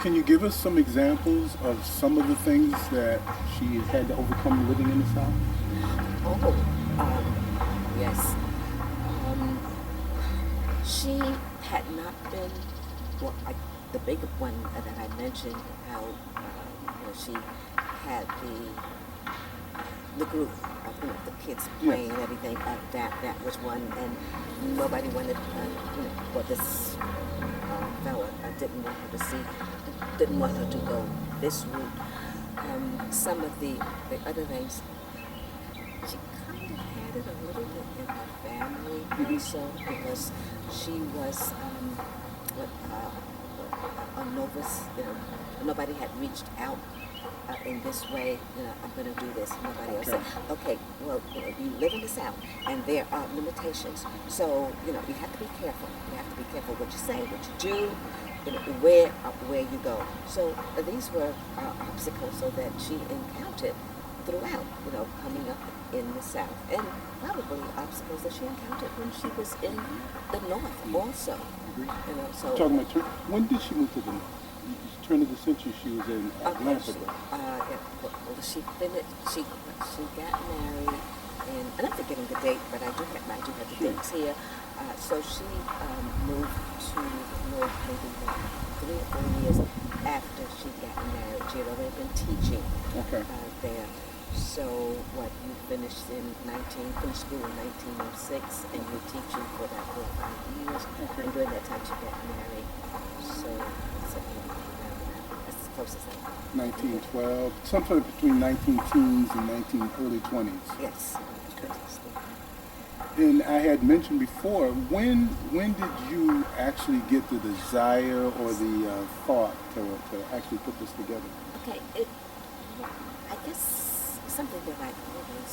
Can you give us some examples of some of the things that she has had to overcome living in the South? Oh, yes. Um, she had not been, well, the big one that I mentioned, how she had the group, the kids Yes. playing and everything. That was one, and nobody wanted, well, this fella didn't want her to see, didn't want her to go this route. Some of the other things, she kind of had it a little bit in her family also, because she was what, a novice. Nobody had reached out in this way. I'm going to do this. Nobody else said, okay, well, you live in the South, and there are limitations. So, you have to be careful. You have to be careful what you say, what you do, where you go. So these were obstacles so that she encountered throughout, coming up in the South, and probably obstacles that she encountered when she was in the North also. So Talking about when did she move to the North? Turn of the century, she was in Atlanta. She finished. She got married, and I'm forgetting the date, but I do have the dates here. So she moved to the North maybe like 3 or 4 years after she got married. She had already been teaching there. So you finished finished school in 1906, and you were teaching for about 4 or 5 years. And during that time, she got married. So that's as close as I can. 1912, sometime between 19 teens and early 20s. Yes. And I had mentioned before, when did you actually get the desire or the thought to actually put this together? Okay, I guess something that I always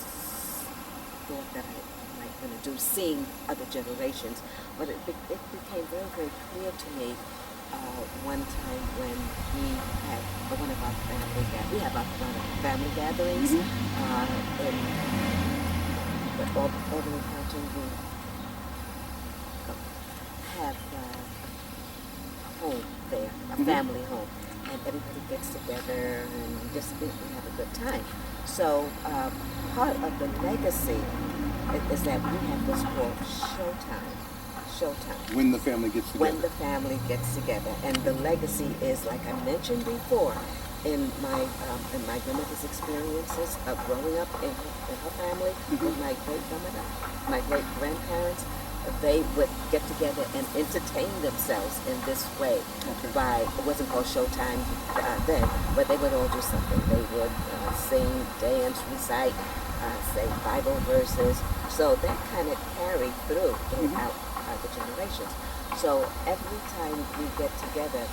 thought that I might want to do, seeing other generations, but it became very, very clear to me one time when we had one of our family gatherings. We have a lot of family gatherings, but Albany County, we have a home there, a family home, and everybody gets together and just we have a good time. So part of the legacy is that we have this called Showtime. When the family gets together. When the family gets together, and the legacy is, like I mentioned before, in my grandmother's experiences of growing up in her family, with my great-grandmother, my great-grandparents, they would get together and entertain themselves in this way. It wasn't called Showtime then, but they would all do something. They would sing, dance, recite, say Bible verses. So that kind of carried throughout the generations. So every time we get together,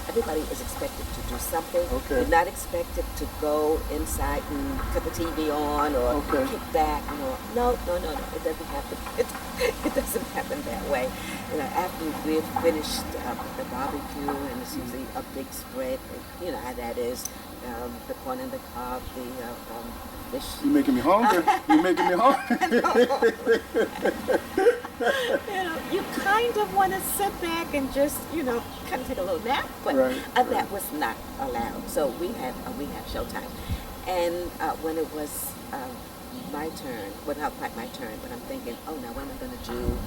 everybody is expected to do something. You're not expected to go inside and put the TV on or kick back. No. It doesn't happen. It doesn't happen that way. After we've finished the barbecue, and it's usually a big spread. You know how that is. The corn and the cob, the fish. You're making me hungry. You kind of want to sit back and just, kind of take a little nap, but that was not allowed. So we have Showtime, and when it was my turn, well, not quite my turn, but I'm thinking, oh, now what am I going to do?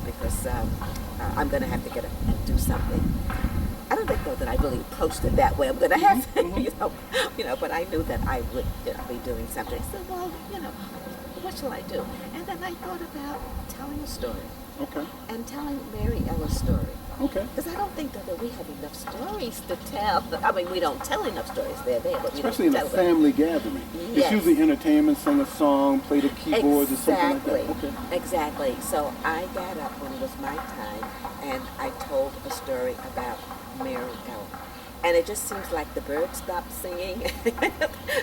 Because I'm going to have to get up and do something. I don't think though that I really approached it that way. I'm going to have to, but I knew that I would be doing something. So, well, what shall I do? And then I thought about telling a story. And telling Mary Ella's story. Because I don't think that we have enough stories to tell. I mean, we don't tell enough stories. They're there, but we especially in a family gathering. Yes. It's usually entertainment, sing a song, play the keyboards or something like that. Exactly. So I got up when it was my time, and I told a story about Mary Ella. And it just seems like the birds stopped singing,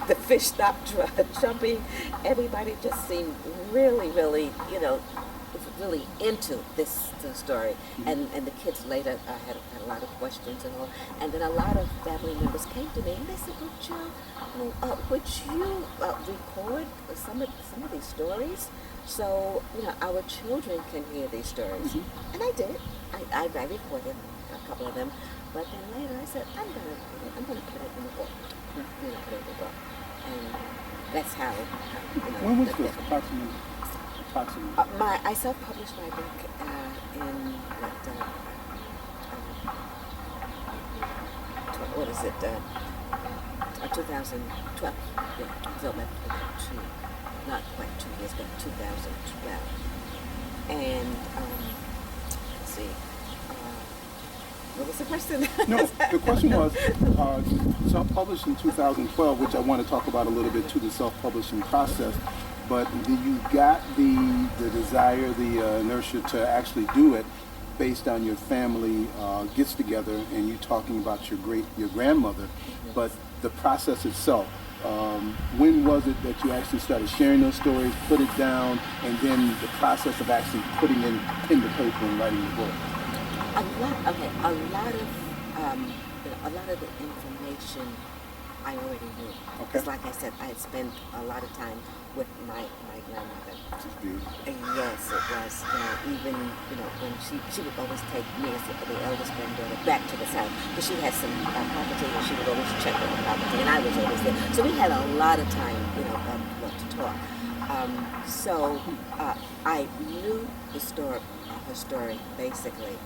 the fish stopped jumping. Everybody just seemed really, really, really into this story. And the kids later had a lot of questions and all. And then a lot of family members came to me and they said, well, Jill, would you record some of these stories so our children can hear these stories? And I did. I recorded a couple of them. But then later I said, I'm gonna put it in a book. I'm gonna put it in a book, and that's how. When was this approximately? I self-published my book in what is it? 2012. Yeah, so about not quite 2 years, but 2012. And let's see. What was the question? No, the question was self-published in 2012, which I want to talk about a little bit to the self-publishing process. But you got the desire, the inertia to actually do it based on your family gets together and you talking about your grandmother. But the process itself, when was it that you actually started sharing those stories, put it down, and then the process of actually putting in pen to paper and writing the book? A lot of the information I already knew. Okay. Because like I said, I had spent a lot of time with my grandmother. Which is beautiful. Yes, it was. Even when she would always take me as the eldest granddaughter back to the South, because she had some property and she would always check on the property, and I was always there. So we had a lot of time, to talk. I knew her story basically.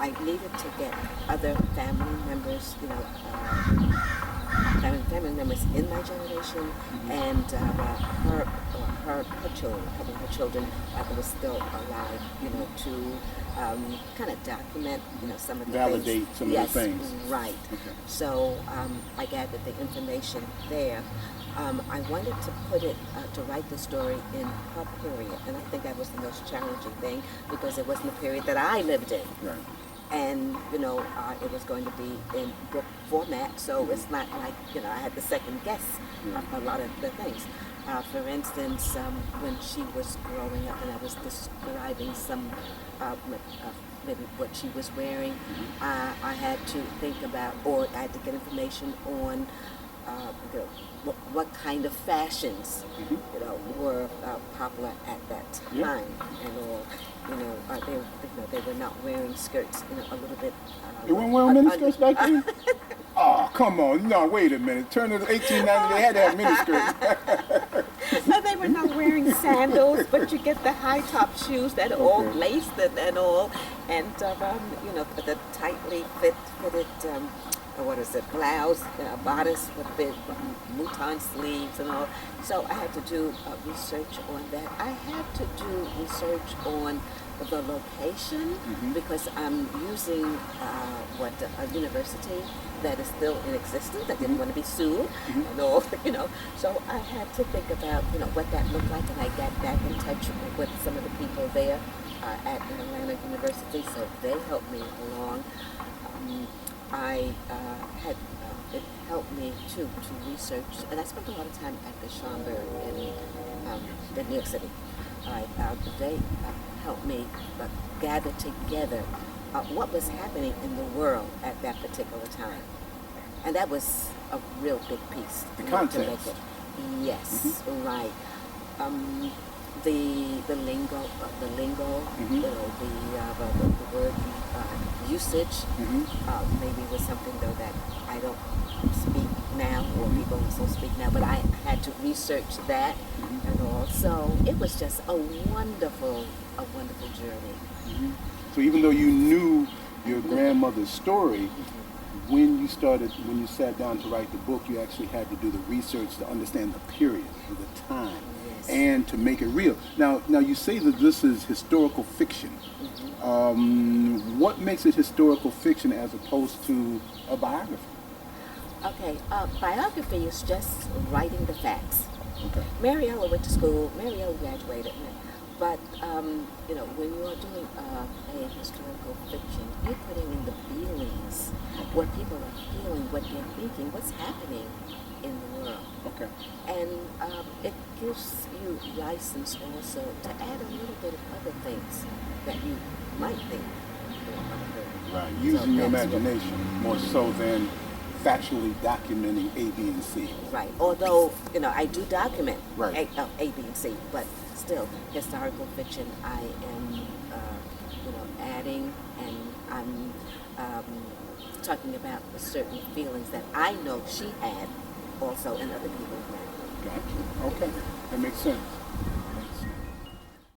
I needed to get other family members, family members in my generation, and her children, a couple of her children were still alive, to kind of document, some of the validate things. Some Yes, of the things. Right. Okay. So I gathered the information there. I wanted to put it, to write the story in her period, and I think that was the most challenging thing because it wasn't a period that I lived in. Right. And, it was going to be in book format, so it's not like, I had to second guess a lot of the things. For instance, when she was growing up and I was describing some, maybe what she was wearing, I had to think about, or I had to get information on what kind of fashions, were popular at that time, and all. They were not wearing skirts, a little bit. They weren't wearing miniskirts back then? Oh, come on. No, wait a minute. Turn to 1890, they had to have miniskirts. No, they were not wearing sandals, but you get the high top shoes that are all laced and all, and the tightly fitted blouse, bodice with the mouton sleeves and all. So I had to do research on that. I had to do research on the location because I'm using a university that is still in existence. I didn't want to be sued and all, So I had to think about, what that looked like, and I got back in touch with some of the people there at Atlanta University, so they helped me along. It helped me to research, and I spent a lot of time at the Schomburg in New York City. They helped me gather together what was happening in the world at that particular time, and that was a real big piece The to context. make it. Yes, right. The lingo, the word usage, maybe was something though that I don't speak now, or people also speak now, but I had to research that and all. So it was just a wonderful journey. So even though you knew your grandmother's story, when you sat down to write the book, you actually had to do the research to understand the period, the time, and to make it real. Now you say that this is historical fiction. What makes it historical fiction as opposed to a biography? Okay, biography is just writing the facts. Okay. Mariella went to school. Mariella graduated. But, when you're doing a historical fiction, you're putting in the feelings, what people are feeling, what they're thinking, what's happening in the world. Okay. And it gives you license also to add a little bit of other things that you might think. Right. Using your imagination more so than factually documenting A, B, and C. Right. Although, I do document right. A, B, and C, but still, historical fiction, I am, adding, and I'm talking about the certain feelings that I know she had also and other people had. Gotcha. Okay, that makes sense.